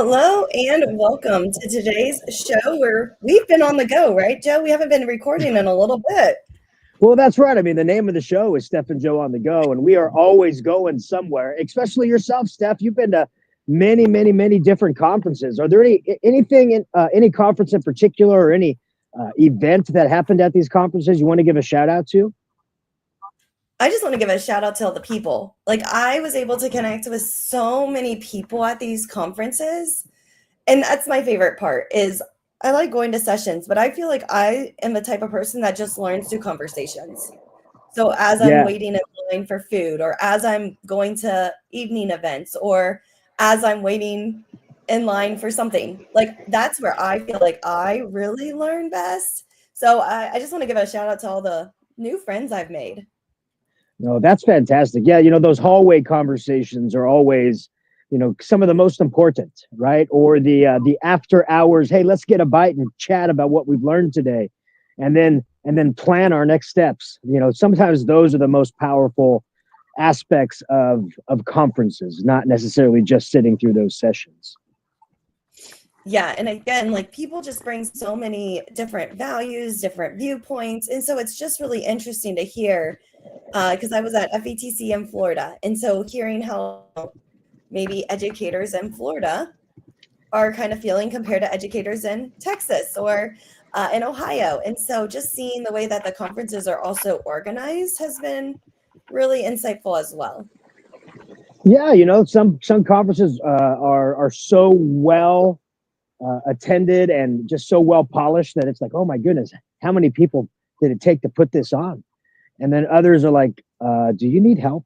Hello and welcome to today's show where we've been on the go, right, Joe? We haven't been recording in a little bit. Well, that's right. I mean, the name of the show is Steph and Joe on the Go, and we are always going somewhere. Especially yourself, Steph. You've been to many, many, many different conferences. Are there anything in any conference in particular, or any event that happened at these conferences you want to give a shout out to? I just want to give a shout out to all the people. Like, I was able to connect with so many people at these conferences, and that's my favorite part is I like going to sessions, but I feel like I am the type of person that just learns through conversations. So as I'm Yeah, waiting in line for food, or as I'm going to evening events, or as I'm waiting in line for something, like that's where I feel like I really learn best. So I just want to give a shout out to all the new friends I've made. no, that's fantastic. Yeah, those hallway conversations are always, some of the most important, right? Or the after hours. Hey, let's get a bite and chat about what we've learned today, and then plan our next steps. Sometimes those are the most powerful aspects of conferences, not necessarily just sitting through those sessions. Yeah, and again, like people just bring so many different values, different viewpoints, and so it's just really interesting to hear because I was at FETC in Florida, and so hearing how maybe educators in Florida are kind of feeling compared to educators in Texas or in Ohio. And so just seeing the way that the conferences are also organized has been really insightful as well. Yeah, some conferences are so well attended and just so well polished that it's like, oh my goodness, how many people did it take to put this on? And then others are like, do you need help?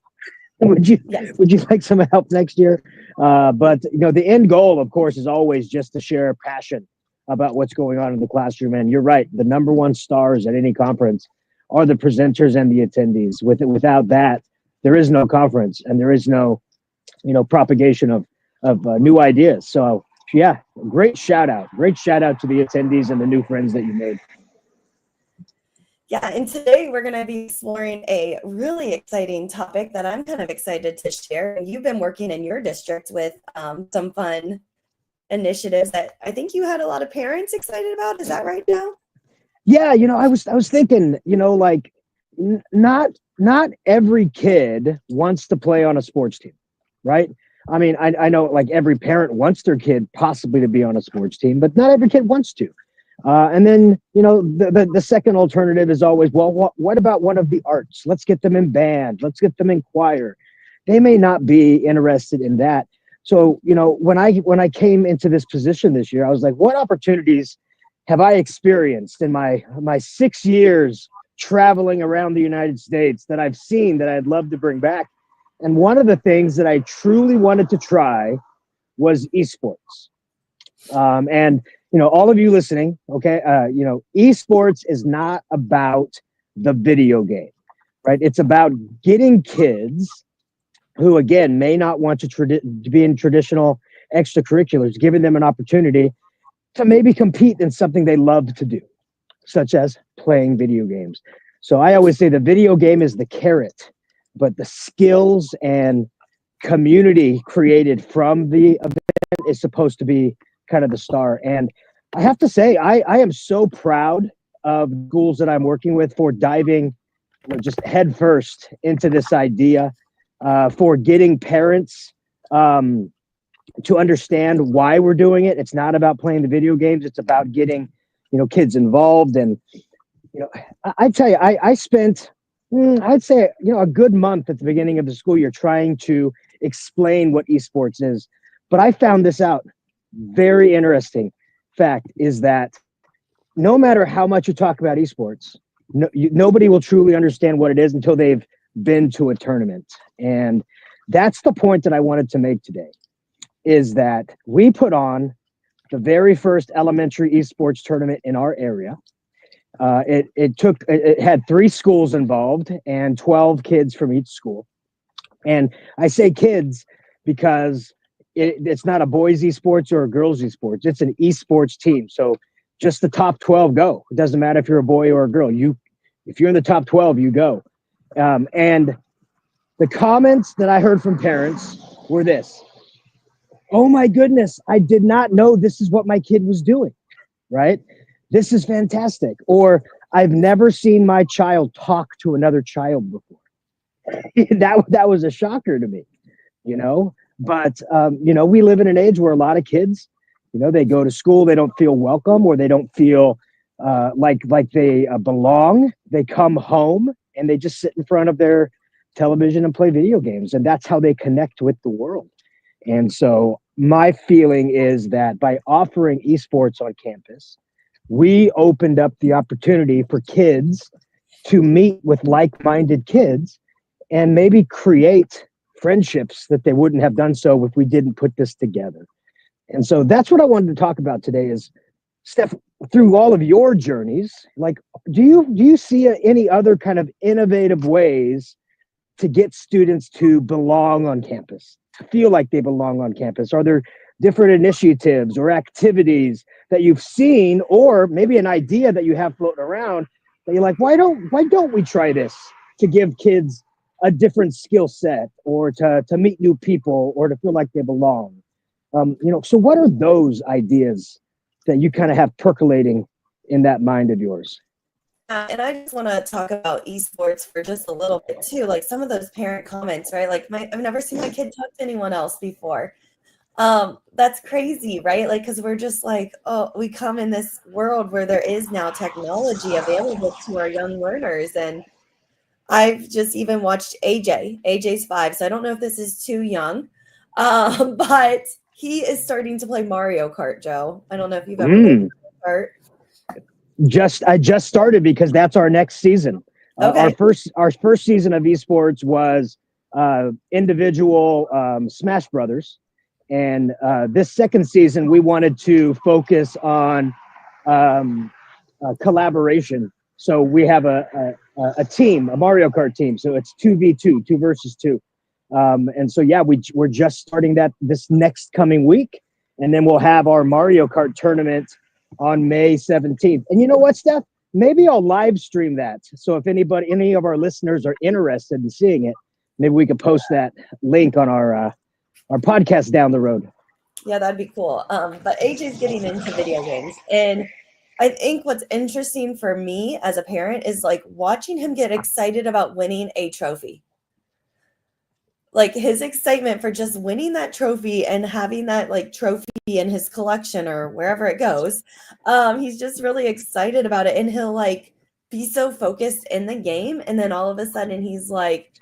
would you Yes. would you like some help next year? But the end goal, of course, is always just to share passion about what's going on in the classroom. And you're right, the number one stars at any conference are the presenters and the attendees. Without that, there is no conference and there is no propagation of new ideas. So yeah, great shout out to the attendees and the new friends that you made. Yeah, and today we're going to be exploring a really exciting topic that I'm kind of excited to share. You've been working in your district with some fun initiatives that I think you had a lot of parents excited about. Is that right now? Yeah, I was thinking, like not every kid wants to play on a sports team, right? I mean, I know like every parent wants their kid possibly to be on a sports team, but not every kid wants to. And then, the second alternative is always, well, what about one of the arts? Let's get them in band. Let's get them in choir. They may not be interested in that. So, when I came into this position this year, I was like, what opportunities have I experienced in my 6 years traveling around the United States that I've seen that I'd love to bring back? And one of the things that I truly wanted to try was esports. And all of you listening, okay, esports is not about the video game, right? It's about getting kids who, again, may not want to be in traditional extracurriculars, giving them an opportunity to maybe compete in something they love to do, such as playing video games. So I always say the video game is the carrot, but the skills and community created from the event is supposed to be kind of the star. And I have to say, I am so proud of schools that I'm working with for diving just headfirst into this idea, for getting parents to understand why we're doing it. It's not about playing the video games. It's about getting, kids involved. And, I tell you, I spent, I'd say, a good month at the beginning of the school year trying to explain what esports is. But I found this out. Very interesting fact is that no matter how much you talk about esports, nobody will truly understand what it is until they've been to a tournament. And that's the point that I wanted to make today, is that we put on the very first elementary esports tournament in our area. It had 3 schools involved and 12 kids from each school. And I say kids because it's not a boys esports or a girls esports. It's an esports team. So just the top 12 go. It doesn't matter if you're a boy or a girl. If you're in the top 12, you go. And the comments that I heard from parents were this: oh my goodness, I did not know this is what my kid was doing, right? This is fantastic. Or I've never seen my child talk to another child before. That was a shocker to me, you know. But you know, we live in an age where a lot of kids, you know, they go to school, they don't feel welcome, or they don't feel like they belong. They come home and they just sit in front of their television and play video games, and that's how they connect with the world. And so my feeling is that by offering esports on campus, we opened up the opportunity for kids to meet with like-minded kids and maybe create friendships that they wouldn't have done so if we didn't put this together. And so that's what I wanted to talk about today is, Steph, through all of your journeys, like, do you see any other kind of innovative ways to get students to belong on campus, to feel like they belong on campus? Are there different initiatives or activities that you've seen, or maybe an idea that you have floating around that you're like, why don't we try this to give kids a different skill set, or to meet new people, or to feel like they belong? You know, so what are those ideas that you kind of have percolating in that mind of yours? And I just want to talk about esports for just a little bit too. Like some of those parent comments, right? Like I've never seen my kid talk to anyone else before. That's crazy, right? Like, because we're just like, oh, we come in this world where there is now technology available to our young learners. And I've just even watched AJ. AJ's 5, so I don't know if this is too young, but he is starting to play Mario Kart, Joe. I don't know if you've ever played Mario Kart. I just started because that's our next season. Okay. Our first season of esports was individual Smash Brothers, and this second season we wanted to focus on collaboration. So we have a team, a Mario Kart team. So it's 2v2, 2 versus 2. And so, yeah, we're just starting that this next coming week. And then we'll have our Mario Kart tournament on May 17th. And you know what, Steph? Maybe I'll live stream that. So if any of our listeners are interested in seeing it, maybe we could post that link on our podcast down the road. Yeah, that'd be cool. But AJ's getting into video games, and I think what's interesting for me as a parent is like watching him get excited about winning a trophy. Like his excitement for just winning that trophy and having that like trophy in his collection or wherever it goes. He's just really excited about it, and he'll like be so focused in the game. And then all of a sudden he's like,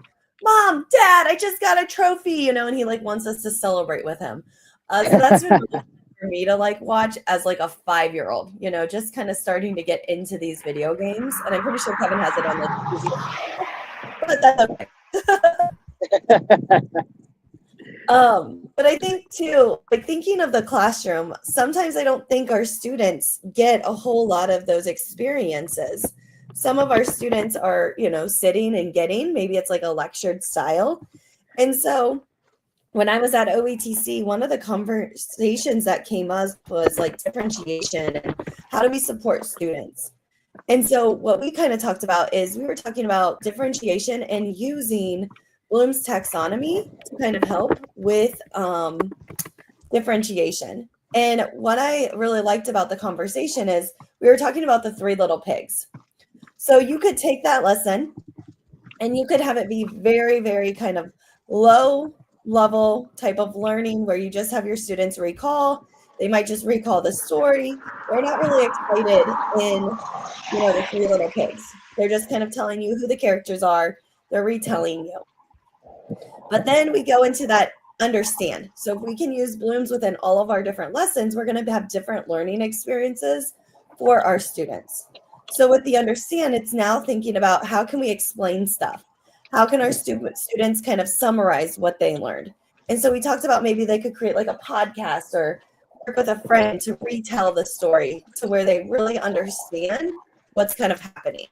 Mom, Dad, I just got a trophy, you know, and he like wants us to celebrate with him. So that's really for me to like watch as like a 5-year-old, you know, just kind of starting to get into these video games. And I'm pretty sure Kevin has it on the but that's okay. But I think too, like thinking of the classroom, sometimes I don't think our students get a whole lot of those experiences. Some of our students are, you know, sitting and getting, maybe it's like a lectured style. And so when I was at OETC, one of the conversations that came up was like differentiation and how do we support students? And so what we kind of talked about is we were talking about differentiation and using Bloom's taxonomy to kind of help with differentiation. And what I really liked about the conversation is we were talking about the 3 little pigs. So you could take that lesson and you could have it be very, very kind of low level type of learning where you just have your students recall. They might just recall the story. They're not really excited in, you know, the 3 little pigs. They're just kind of telling you who the characters are. They're retelling you. But then we go into that understand. So if we can use Bloom's within all of our different lessons, we're going to have different learning experiences for our students. So with the understand, it's now thinking about how can we explain stuff? How can our students kind of summarize what they learned? And so we talked about maybe they could create like a podcast or work with a friend to retell the story to where they really understand what's kind of happening.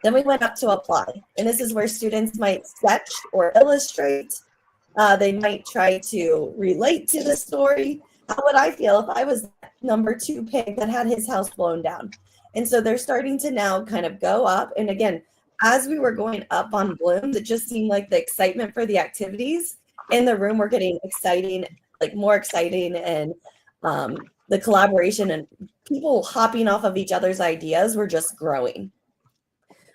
Then we went up to apply. And this is where students might sketch or illustrate. They might try to relate to the story. How would I feel if I was number 2 pig that had his house blown down? And so they're starting to now kind of go up. And again, as we were going up on Bloom's, it just seemed like the excitement for the activities in the room were getting exciting, like more exciting, and the collaboration and people hopping off of each other's ideas were just growing.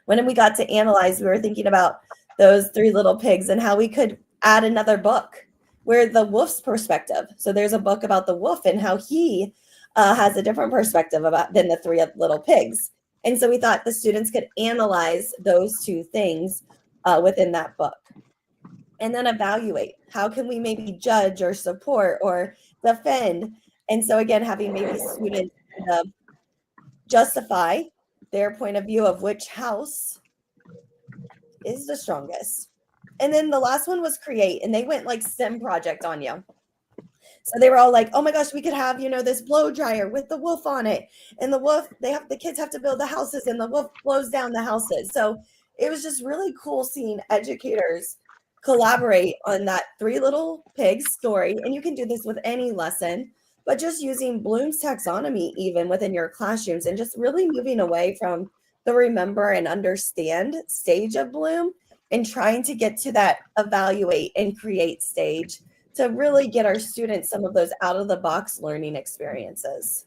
When we got to analyze, we were thinking about those three little pigs and how we could add another book where the wolf's perspective. So there's a book about the wolf and how he has a different perspective about than the three little pigs. And so we thought the students could analyze those two things within that book and then evaluate. How can we maybe judge or support or defend? And so again, having maybe students justify their point of view of which house is the strongest. And then the last one was create, and they went like STEM project on you. So they were all like, oh my gosh, we could have, this blow dryer with the wolf on it. And the kids have to build the houses and the wolf blows down the houses. So it was just really cool seeing educators collaborate on that three little pigs story. And you can do this with any lesson, but just using Bloom's taxonomy even within your classrooms and just really moving away from the remember and understand stage of Bloom and trying to get to that evaluate and create stage to really get our students some of those out of the box learning experiences.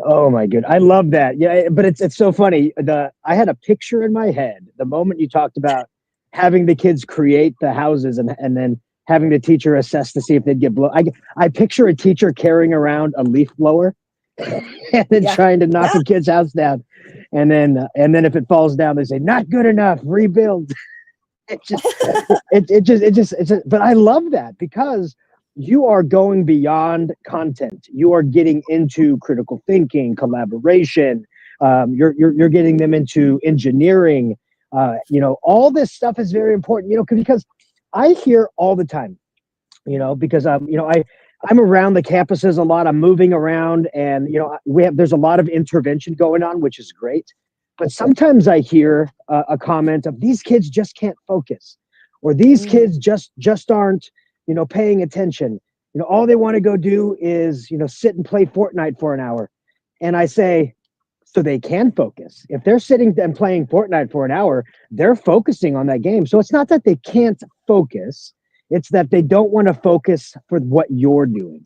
Oh my good. I love that. Yeah, but it's so funny. I had a picture in my head the moment you talked about having the kids create the houses and then having the teacher assess to see if they'd get blown. I picture a teacher carrying around a leaf blower and then trying to knock a kid's house down. And then if it falls down, they say, not good enough, rebuild. But I love that because you are going beyond content. You are getting into critical thinking, collaboration. You're getting them into engineering. All this stuff is very important, because I hear all the time, because I'm around the campuses a lot. I'm moving around and, there's a lot of intervention going on, which is great. But sometimes I hear a comment of these kids just can't focus or these kids just aren't, paying attention. All they want to go do is, sit and play Fortnite for an hour. And I say, so they can focus. If they're sitting and playing Fortnite for an hour, they're focusing on that game. So it's not that they can't focus. It's that they don't want to focus for what you're doing.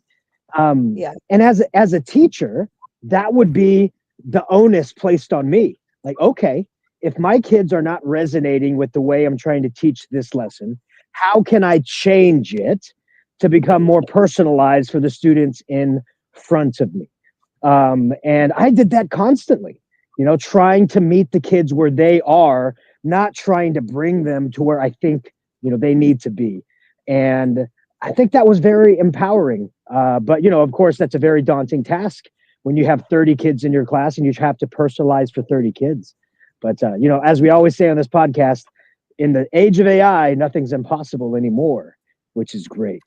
And as a teacher, that would be the onus placed on me. Like, okay, if my kids are not resonating with the way I'm trying to teach this lesson, how can I change it to become more personalized for the students in front of me? And I did that constantly, trying to meet the kids where they are, not trying to bring them to where I think, they need to be. And I think that was very empowering. But, of course, that's a very daunting task when you have 30 kids in your class and you have to personalize for 30 kids. But, as we always say on this podcast, in the age of AI, nothing's impossible anymore, which is great.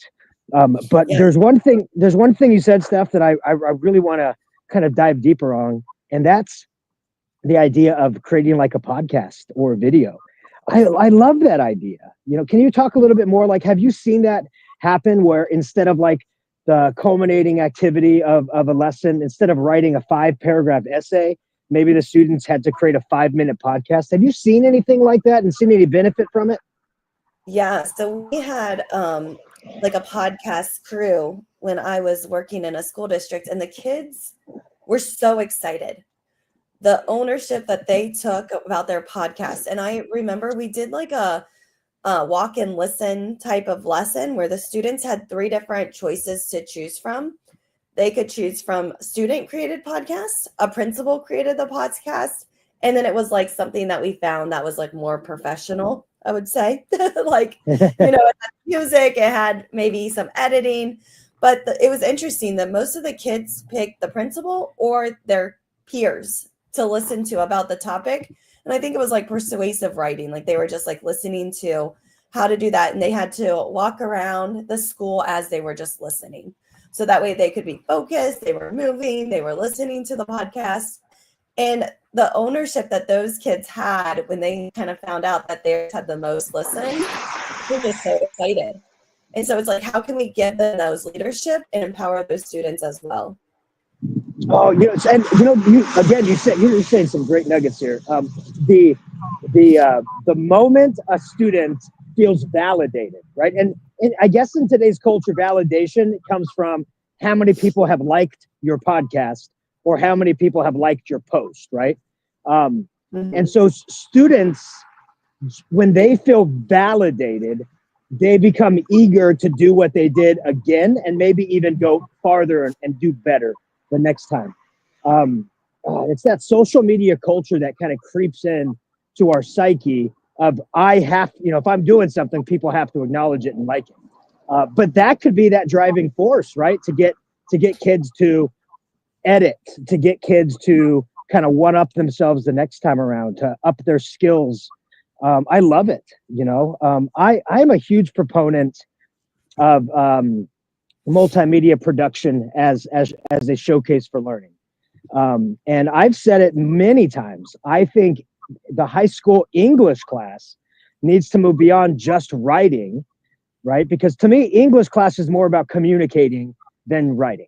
But there's one thing you said, Steph, that I really want to kind of dive deeper on, and that's the idea of creating like a podcast or a video. I love that idea. Can you talk a little bit more? Like, have you seen that happen where instead of like the culminating activity of a lesson, instead of writing a 5-paragraph essay, maybe the students had to create a 5-minute podcast? Have you seen anything like that and seen any benefit from it? Yeah. So we had like a podcast crew when I was working in a school district, and the kids were so excited. The ownership that they took about their podcast. And I remember we did like a walk and listen type of lesson where the students had 3 different choices to choose from. They could choose from student created podcasts, a principal created the podcast, and then it was like something that we found that was like more professional, I would say. Like, it had music, it had maybe some editing, but it was interesting that most of the kids picked the principal or their peers to listen to about the topic. And I think it was like persuasive writing. Like they were just like listening to how to do that. And they had to walk around the school as they were just listening. So that way they could be focused, they were moving, they were listening to the podcast. And the ownership that those kids had when they kind of found out that theirs had the most listens, they're just so excited. And so it's like, how can we give them those leadership and empower those students as well? Oh, you're saying some great nuggets here. The moment a student feels validated, right? And I guess in today's culture, validation comes from how many people have liked your podcast or how many people have liked your post, right? And so students, when they feel validated, they become eager to do what they did again and maybe even go farther and do better the next time. It's that social media culture that kind of creeps in to our psyche of if I'm doing something, people have to acknowledge it and like it. But that could be that driving force, right? To get kids to edit, to get kids to kind of one up themselves the next time around, to up their skills. I love it. I'm a huge proponent of multimedia production as a showcase for learning. And I've said it many times. I think the high school English class needs to move beyond just writing, right? Because to me, English class is more about communicating than writing.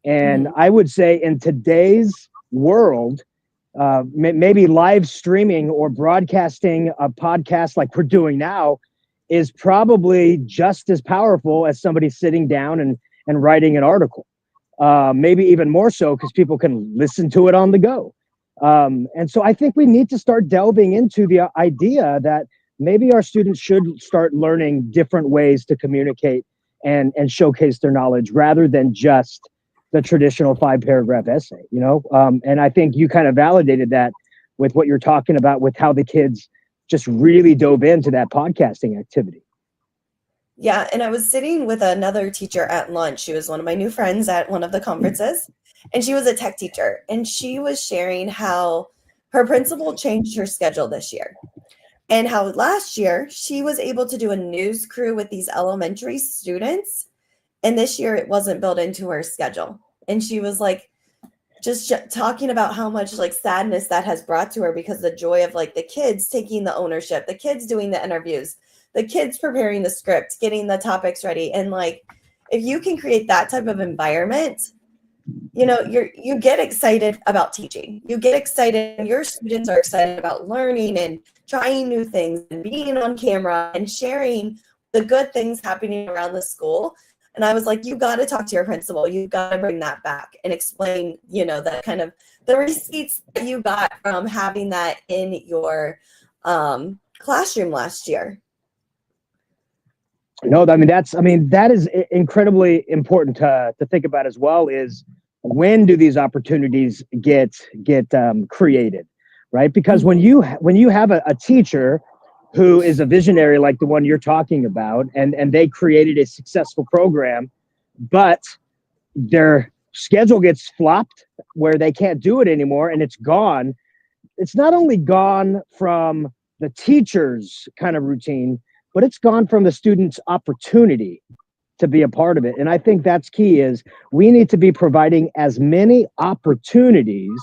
And I would say in today's world, maybe live streaming or broadcasting a podcast like we're doing now is probably just as powerful as somebody sitting down and writing an article. Maybe even more so because people can listen to it on the go. And so I think we need to start delving into the idea that maybe our students should start learning different ways to communicate and showcase their knowledge rather than just the traditional 5-paragraph essay, and I think you kind of validated that with what you're talking about with how the kids just really dove into that podcasting activity. Yeah, and I was sitting with another teacher at lunch. She was one of my new friends at one of the conferences, and she was a tech teacher, and she was sharing how her principal changed her schedule this year and how last year she was able to do a news crew with these elementary students. And this year it wasn't built into her schedule. And she was like, just talking about how much like sadness that has brought to her because the joy of like the kids taking the ownership, the kids doing the interviews, the kids preparing the script, getting the topics ready. And like, if you can create that type of environment, you get excited about teaching. You get excited, and your students are excited about learning and trying new things and being on camera and sharing the good things happening around the school. And I was like, you got to talk to your principal. You got to bring that back and explain, that kind of the receipts that you got from having that in your classroom last year. No, that is incredibly important to think about as well. Is when do these opportunities get created, right? Because when you have a teacher who is a visionary like the one you're talking about, and they created a successful program, but their schedule gets flopped where they can't do it anymore and it's gone. It's not only gone from the teacher's kind of routine, but it's gone from the student's opportunity to be a part of it. And I think that's key is we need to be providing as many opportunities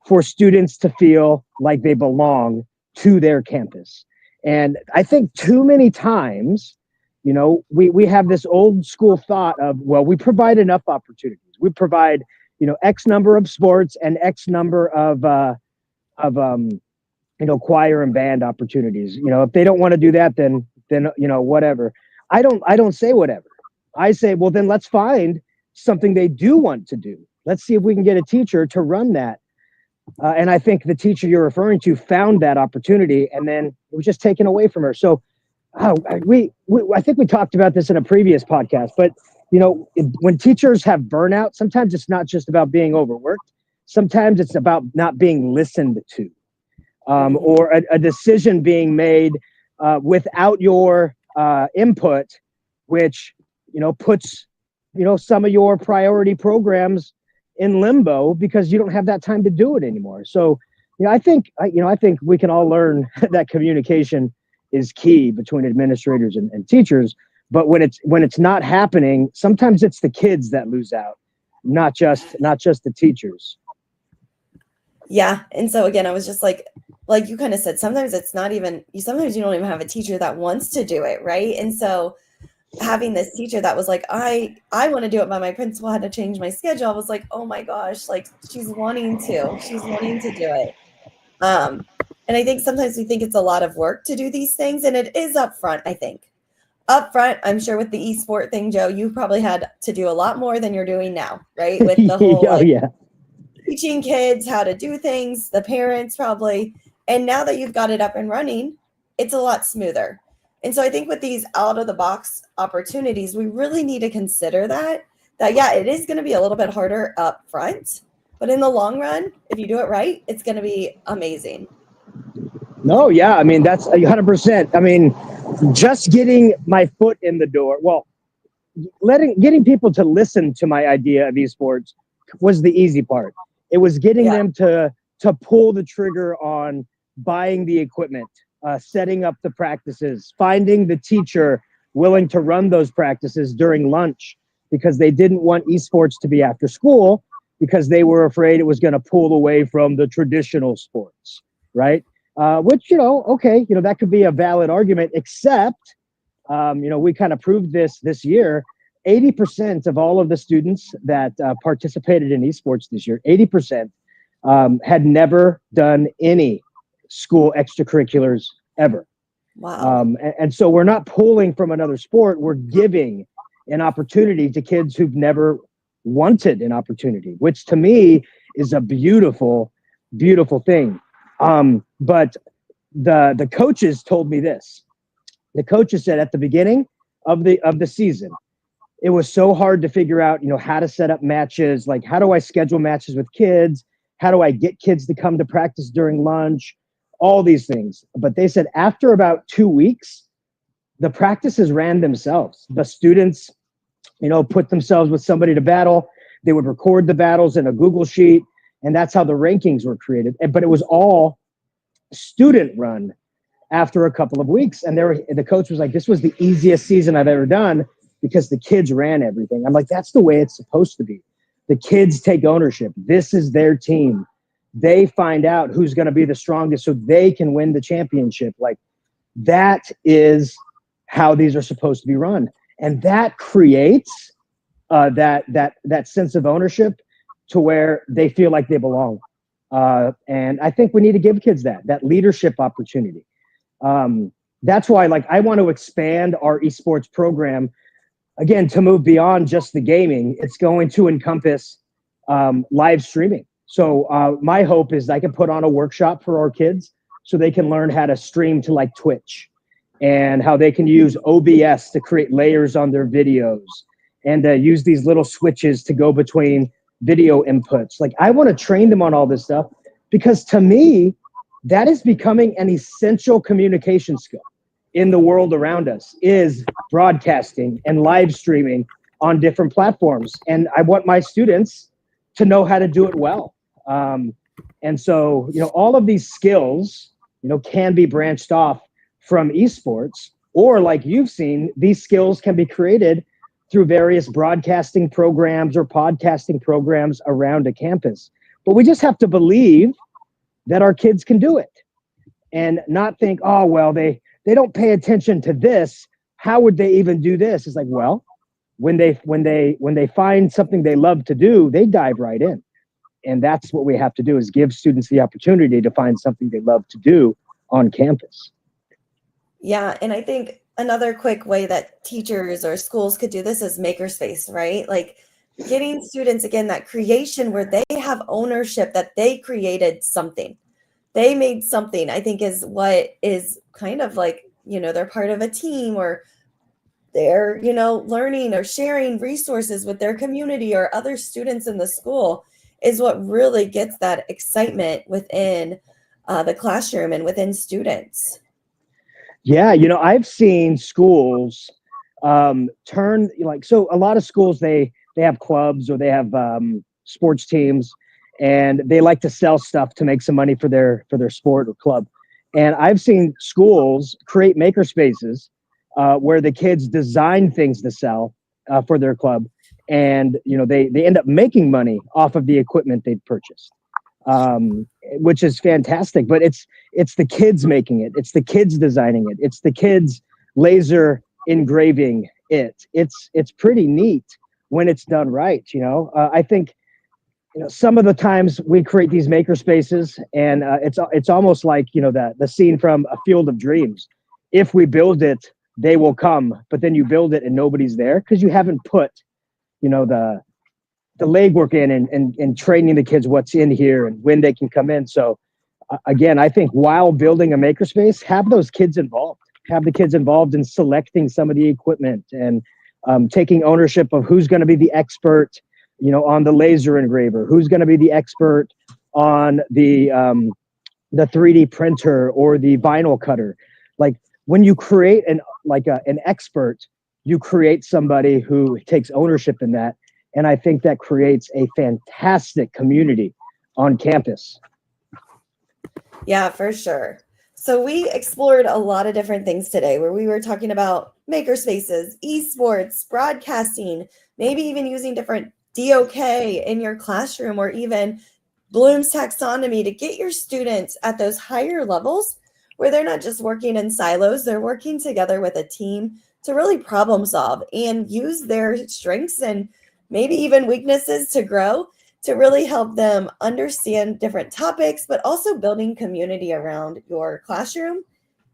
for students to feel like they belong to their campus. And I think too many times, we have this old school thought of, well, we provide enough opportunities. We provide, X number of sports and X number of choir and band opportunities. If they don't want to do that, then whatever. I don't say whatever. I say, well, then let's find something they do want to do. Let's see if we can get a teacher to run that. And I think the teacher you're referring to found that opportunity and then it was just taken away from her. So I think we talked about this in a previous podcast, but when teachers have burnout, sometimes it's not just about being overworked. Sometimes it's about not being listened to, or a decision being made without your input, which, puts, some of your priority programs in limbo because you don't have that time to do it anymore. So, I think we can all learn that communication is key between administrators and teachers. But when it's not happening, sometimes it's the kids that lose out, not just the teachers. Yeah. And so again, I was just like you kind of said, sometimes sometimes you don't even have a teacher that wants to do it. Right. And so having this teacher that was like, I want to do it, but my principal had to change my schedule. I was like, oh my gosh, like she's wanting to do it. And And I think sometimes we think it's a lot of work to do these things, and it is upfront, I think. Upfront, I'm sure with the esport thing, Joe, you probably had to do a lot more than you're doing now, right? With the whole Oh yeah. teaching kids how to do things, the parents probably. And now that you've got it up and running, it's a lot smoother. And so I think with these out of the box opportunities, we really need to consider that yeah, it is going to be a little bit harder up front, but in the long run, if you do it right, it's going to be amazing. No, yeah. I mean, that's 100%. I mean, just getting my foot in the door. Well, getting people to listen to my idea of esports was the easy part. It was getting them to pull the trigger on buying the equipment, setting up the practices, finding the teacher willing to run those practices during lunch, because they didn't want esports to be after school because they were afraid it was going to pull away from the traditional sports, right? Which, okay, that could be a valid argument, except, we kind of proved this year. 80% of all of the students that participated in esports this year, 80% had never done any school extracurriculars ever. Wow. And so we're not pulling from another sport. We're giving an opportunity to kids who've never wanted an opportunity, which to me is a beautiful, beautiful thing. But the coaches told me this. The coaches said at the beginning of the season, it was so hard to figure out, how to set up matches. Like, how do I schedule matches with kids? How do I get kids to come to practice during lunch? All these things. But they said after about 2 weeks, the practices ran themselves. The students, put themselves with somebody to battle. They would record the battles in a Google sheet, and that's how the rankings were created. But it was all student run after a couple of weeks. And the coach was like, this was the easiest season I've ever done because the kids ran everything. I'm like, that's the way it's supposed to be. The kids take ownership. This is their team. They find out who's going to be the strongest so they can win the championship. Like, that is how these are supposed to be run. And that creates that sense of ownership to where they feel like they belong. And I think we need to give kids that leadership opportunity. That's why, I want to expand our esports program, again, to move beyond just the gaming. It's going to encompass live streaming. So my hope is I can put on a workshop for our kids so they can learn how to stream to Twitch, and how they can use OBS to create layers on their videos, and use these little switches to go between video inputs. I want to train them on all this stuff, because to me, that is becoming an essential communication skill in the world around us, is broadcasting and live streaming on different platforms. And I want my students to know how to do it well. And so, all of these skills, can be branched off from esports, or like you've seen, these skills can be created through various broadcasting programs or podcasting programs around a campus. But we just have to believe that our kids can do it, and not think, oh, well, they don't pay attention to this. How would they even do this? It's like, well, when they find something they love to do, they dive right in. And that's what we have to do, is give students the opportunity to find something they love to do on campus. Yeah. And I think another quick way that teachers or schools could do this is makerspace, right? Getting students, again, that creation where they have ownership, that they created something. They made something, I think, is what is kind of they're part of a team, or they're, learning or sharing resources with their community or other students in the school, is what really gets that excitement within the classroom and within students. Yeah, I've seen schools turn, so a lot of schools, they have clubs, or they have sports teams, and they like to sell stuff to make some money for their sport or club. And I've seen schools create maker spaces where the kids design things to sell for their club. And, they end up making money off of the equipment they've purchased, which is fantastic. But it's the kids making it. It's the kids designing it. It's the kids laser engraving it. It's pretty neat when it's done right. I think some of the times we create these maker spaces, and it's almost like the scene from A Field of Dreams. If we build it, they will come, but then you build it and nobody's there because you haven't put the legwork in and training the kids what's in here and when they can come in. So again, I think while building a makerspace, have those kids involved. Have the kids involved in selecting some of the equipment and taking ownership of who's going to be the expert, on the laser engraver, who's going to be the expert on the 3D printer or the vinyl cutter. Like when you create an expert, you create somebody who takes ownership in that. And I think that creates a fantastic community on campus. Yeah, for sure. So we explored a lot of different things today where we were talking about maker spaces, esports, broadcasting, maybe even using different DOK in your classroom, or even Bloom's taxonomy to get your students at those higher levels where they're not just working in silos, they're working together with a team to really problem solve and use their strengths and maybe even weaknesses to grow, to really help them understand different topics, but also building community around your classroom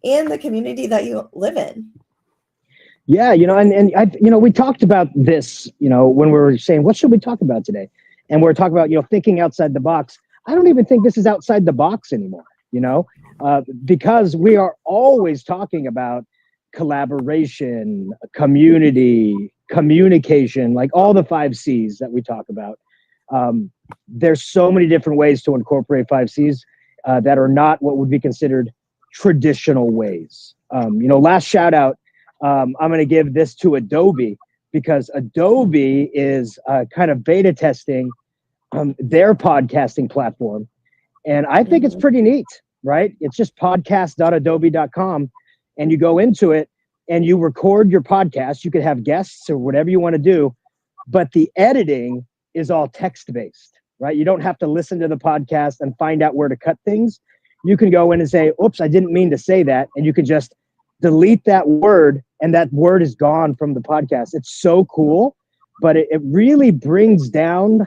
and the community that you live in. Yeah, we talked about this, when we were saying, what should we talk about today? And we're talking about, thinking outside the box. I don't even think this is outside the box anymore, because we are always talking about collaboration, community, communication, like all the 5 C's that we talk about. There's so many different ways to incorporate 5 C's that are not what would be considered traditional ways. Last shout out, I'm going to give this to Adobe, because Adobe is kind of beta testing their podcasting platform. And I think it's pretty neat, right? It's just podcast.adobe.com, and you go into it and you record your podcast. You could have guests or whatever you want to do, but the editing is all text-based, right? You don't have to listen to the podcast and find out where to cut things. You can go in and say, oops, I didn't mean to say that. And you can just delete that word, and that word is gone from the podcast. It's so cool, but it really brings down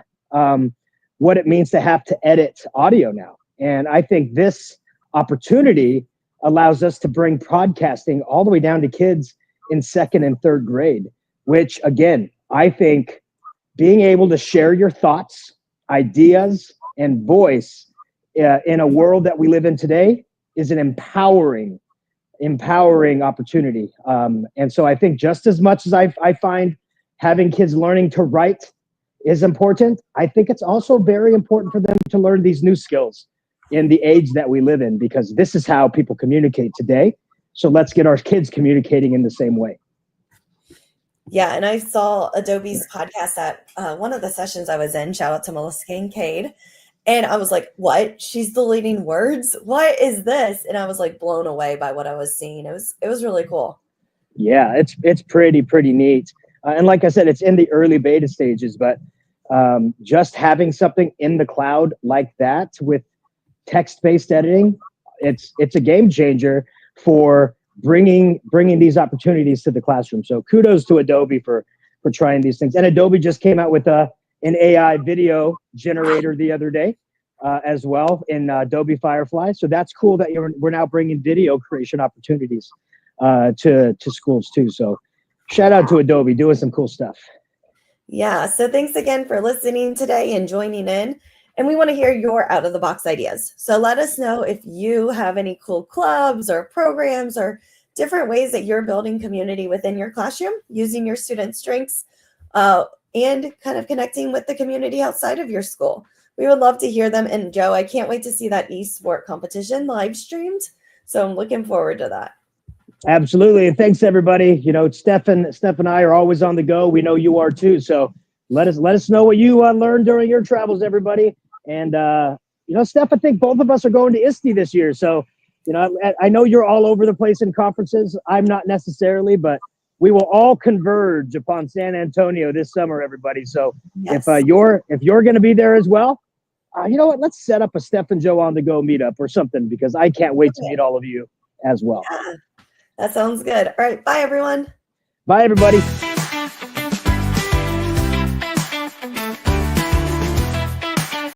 what it means to have to edit audio now. And I think this opportunity allows us to bring podcasting all the way down to kids in 2nd and 3rd grade, which again, I think being able to share your thoughts, ideas, and voice in a world that we live in today is an empowering opportunity. And so I think just as much as I find having kids learning to write is important, I think it's also very important for them to learn these new skills in the age that we live in, because this is how people communicate today. So let's get our kids communicating in the same way. Yeah, and I saw Adobe's podcast at one of the sessions I was in. Shout out to Melissa Kincaid. And I was like, what? She's deleting words? What is this? And I was like blown away by what I was seeing. It was really cool. Yeah, it's pretty neat. And like I said, it's in the early beta stages, but just having something in the cloud like that with text-based editing, it's a game changer for bringing these opportunities to the classroom. So kudos to Adobe for trying these things. And Adobe just came out with an AI video generator the other day as well in Adobe Firefly. So that's cool that we're now bringing video creation opportunities to schools too. So shout out to Adobe doing some cool stuff. Yeah. So thanks again for listening today and joining in. And we want to hear your out of the box ideas. So let us know if you have any cool clubs or programs or different ways that you're building community within your classroom, using your student strengths and kind of connecting with the community outside of your school. We would love to hear them. And Joe, I can't wait to see that eSport competition live streamed. So I'm looking forward to that. Absolutely. And thanks everybody. Steph and I are always on the go. We know you are too. So let us know what you learned during your travels, everybody. And, Steph, I think both of us are going to ISTE this year. So, I know you're all over the place in conferences. I'm not necessarily, but we will all converge upon San Antonio this summer, everybody. So yes. If you're going to be there as well, you know what? Let's set up a Steph and Joe on the go meetup or something, because I can't wait to meet all of you as well. Yeah, that sounds good. All right. Bye, everyone. Bye, everybody.